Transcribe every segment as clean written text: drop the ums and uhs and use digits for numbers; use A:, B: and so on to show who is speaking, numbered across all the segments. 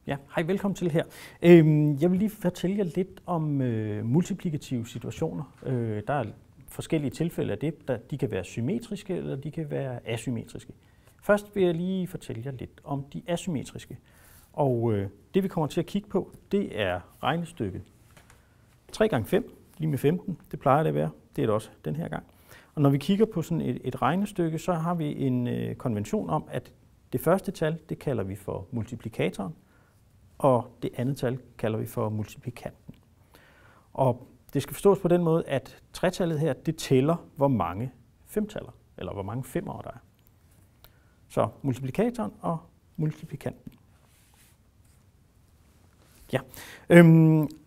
A: Ja, hej, velkommen til her. Jeg vil lige fortælle jer lidt om multiplikative situationer. Der er forskellige tilfælde af det. De kan være symmetriske, eller de kan være asymmetriske. Først vil jeg lige fortælle jer lidt om de asymmetriske. Og det vi kommer til at kigge på, det er regnestykket 3 gange 5, lige med 15. Det plejer det at være. Det er det også den her gang. Og når vi kigger på sådan et regnestykke, så har vi en konvention om, at det første tal, det kalder vi for multiplikatoren, og det andet tal kalder vi for multiplikanten. Og det skal forstås på den måde, at tretallet her, det tæller, hvor mange femtaller, eller hvor mange femmer der er. Så multiplikatoren og multiplikanten. Ja.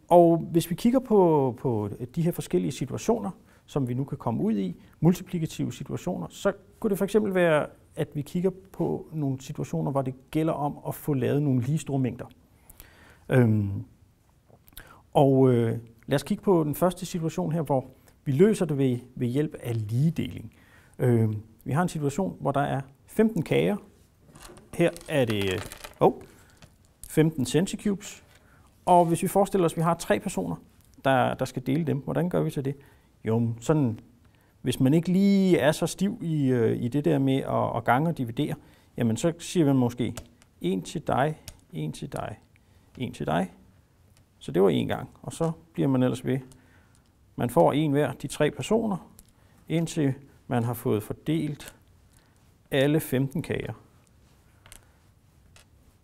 A: Og hvis vi kigger på de her forskellige situationer, som vi nu kan komme ud i, multiplikative situationer, så kunne det for eksempel være, at vi kigger på nogle situationer, hvor det gælder om at få lavet nogle lige store mængder. Lad os kigge på den første situation her, hvor vi løser det ved hjælp af ligedeling. Vi har en situation, hvor der er 15 kager. Her er det 15 centicubes. Og hvis vi forestiller os, at vi har 3 personer, der skal dele dem, hvordan gør vi så det? Jo, sådan, hvis man ikke lige er så stiv i det der med at gange og dividere, jamen så siger man måske 1 til dig, 1 til dig, 1 til dig. Så det var 1 gang, og så bliver man ellers ved. Man får 1 hver, de 3 personer, indtil man har fået fordelt alle 15 kager.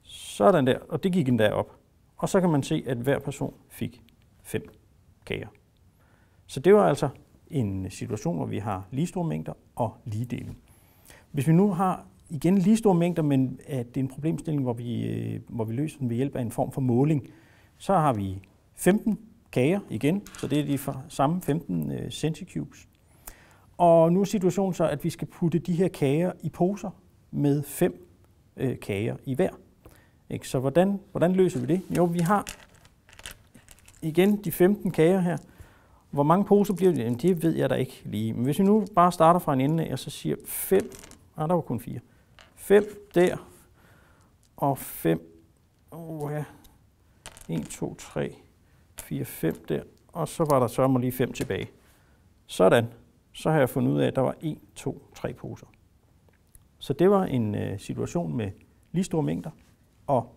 A: Sådan der, og det gik endda op. Og så kan man se, at hver person fik 5 kager. Så det var altså en situation, hvor vi har lige store mængder og ligedeling. Hvis vi nu har igen lige store mængder, men at det er en problemstilling, hvor vi løser den ved hjælp af en form for måling, så har vi 15 kager igen, så det er de samme 15 centicubes. Og nu er situationen så, at vi skal putte de her kager i poser med 5 kager i hver. Så hvordan løser vi det? Jo, vi har igen de 15 kager her. Hvor mange poser bliver det? Det ved jeg da ikke lige. Men hvis vi nu bare starter fra en ende af, og så siger 5, der var kun 4. 5 der, og 5, 1, 2, 3, 4, 5 der, og så var der så lige 5 tilbage. Sådan, så har jeg fundet ud af, at der var 1, 2, 3 poser. Så det var en situation med lige store mængder, og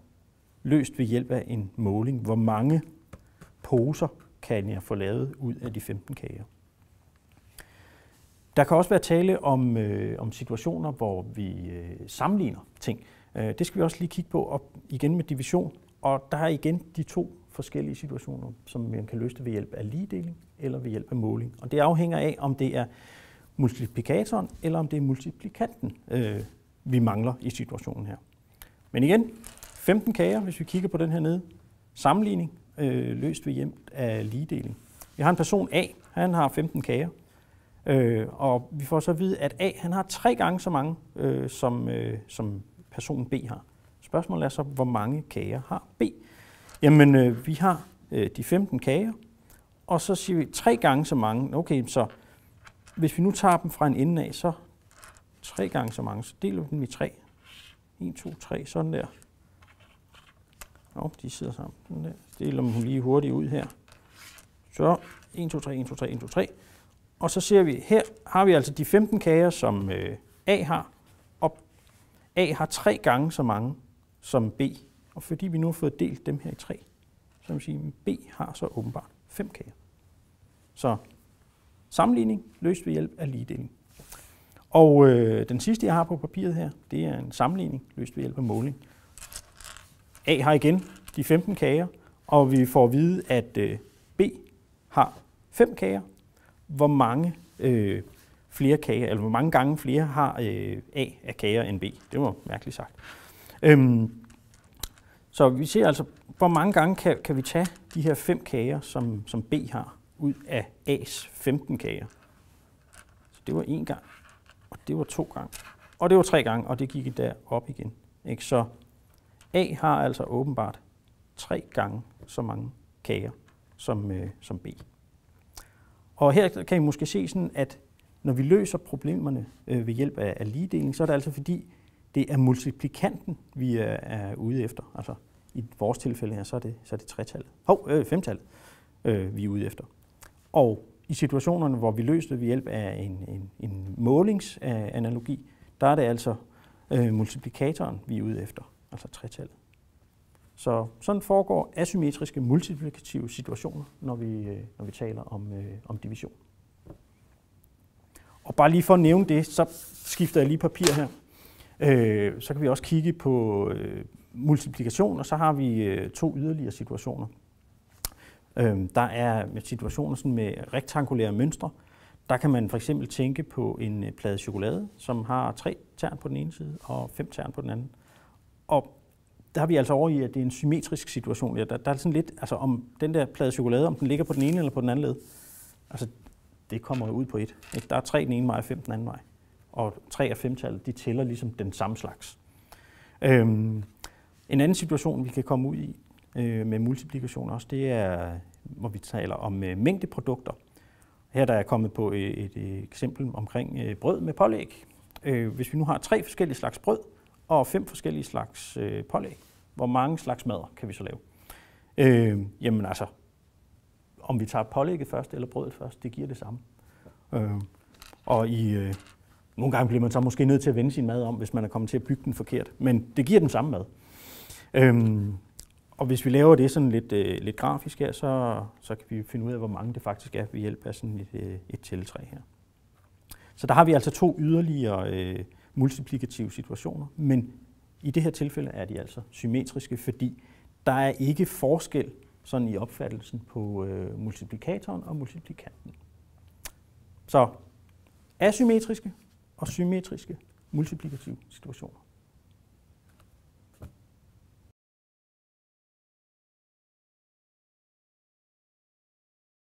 A: løst ved hjælp af en måling. Hvor mange poser kan jeg få lavet ud af de 15 kager? Der kan også være tale om situationer, hvor vi sammenligner ting. Det skal vi også lige kigge på, og igen med division. Og der er igen de 2 forskellige situationer, som man kan løse ved hjælp af ligedeling eller ved hjælp af måling. Og det afhænger af, om det er multiplikatoren eller om det er multiplikanten, vi mangler i situationen her. Men igen, 15 kager, hvis vi kigger på den her nede. Sammenligning løst ved hjælp af ligedeling. Vi har en person A, han har 15 kager. Og vi får så at vide, at A han har 3 gange så mange, som personen B har. Spørgsmålet er så, hvor mange kager har B? Jamen, vi har de 15 kager, og så siger vi 3 gange så mange. Okay, så hvis vi nu tager dem fra en ende af, så 3 gange så mange, så deler vi dem i 3. 1, 2, 3, sådan der. De sidder sammen. Sådan der. Deler dem lige hurtigt ud her. Så 1, 2, 3, 1, 2, 3, 1, 2, 3. Og så ser vi, her har vi altså de 15 kager, som A har, og A har 3 gange så mange som B. Og fordi vi nu har fået delt dem her i 3, så vil sige, at B har så åbenbart 5 kager. Så sammenligning løst ved hjælp af ligedeling. Og den sidste, jeg har på papiret her, det er en sammenligning løst ved hjælp af måling. A har igen de 15 kager, og vi får at vide, at B har 5 kager. Hvor mange flere kager, eller hvor mange gange flere har A af kager end B? Det var mærkeligt sagt. Så vi ser altså, hvor mange gange kan vi tage de her 5 kager, som B har, ud af A's 15 kager. Så det var 1 gang, og det var 2 gange, og det var 3 gange, og det gik der op igen. Ikke? Så A har altså åbenbart 3 gange så mange kager som B. Og her kan I måske se sådan, at når vi løser problemerne ved hjælp af ligedeling, så er det altså fordi, det er multiplikanten, vi er ude efter. Altså i vores tilfælde her, så er det 3-tallet. 5-tallet, vi er ude efter. Og i situationerne, hvor vi løser det ved hjælp af en målingsanalogi, der er det altså multiplikatoren, vi er ude efter, altså 3-tallet. Så sådan foregår asymmetriske multiplikative situationer, når vi taler om division. Og bare lige for at nævne det, så skifter jeg lige papir her. Så kan vi også kigge på multiplikation, og så har vi 2 yderligere situationer. Der er situationer sådan med rektangulære mønstre. Der kan man for eksempel tænke på en plade chokolade, som har 3 tern på den ene side og 5 tern på den anden. Og der har vi altså over i, at det er en symmetrisk situation. Der er sådan lidt, altså om den der plade chokolade, om den ligger på den ene eller på den anden led. Altså det kommer ud på 1. Der er 3 den ene vej og 5 den anden vej. Og 3 og 5-tallet, de tæller ligesom den samme slags. En anden situation, vi kan komme ud i med multiplikation også, det er, hvor vi taler om mængdeprodukter. Her der er kommet på et eksempel omkring brød med pålæg. Hvis vi nu har 3 forskellige slags brød og 5 forskellige slags pålæg, hvor mange slags madder kan vi så lave? Jamen altså, om vi tager pålægget først eller brødet først, det giver det samme. Og nogle gange bliver man så måske nødt til at vende sin mad om, hvis man er kommet til at bygge den forkert. Men det giver den samme mad. Og hvis vi laver det sådan lidt grafisk her, så kan vi finde ud af, hvor mange det faktisk er ved hjælp af sådan et tælletræ her. Så der har vi altså 2 yderligere multiplikative situationer, men i det her tilfælde er de altså symmetriske, fordi der er ikke forskel sådan i opfattelsen på multiplikatoren og multiplikanten. Så asymmetriske og symmetriske multiplikative situationer.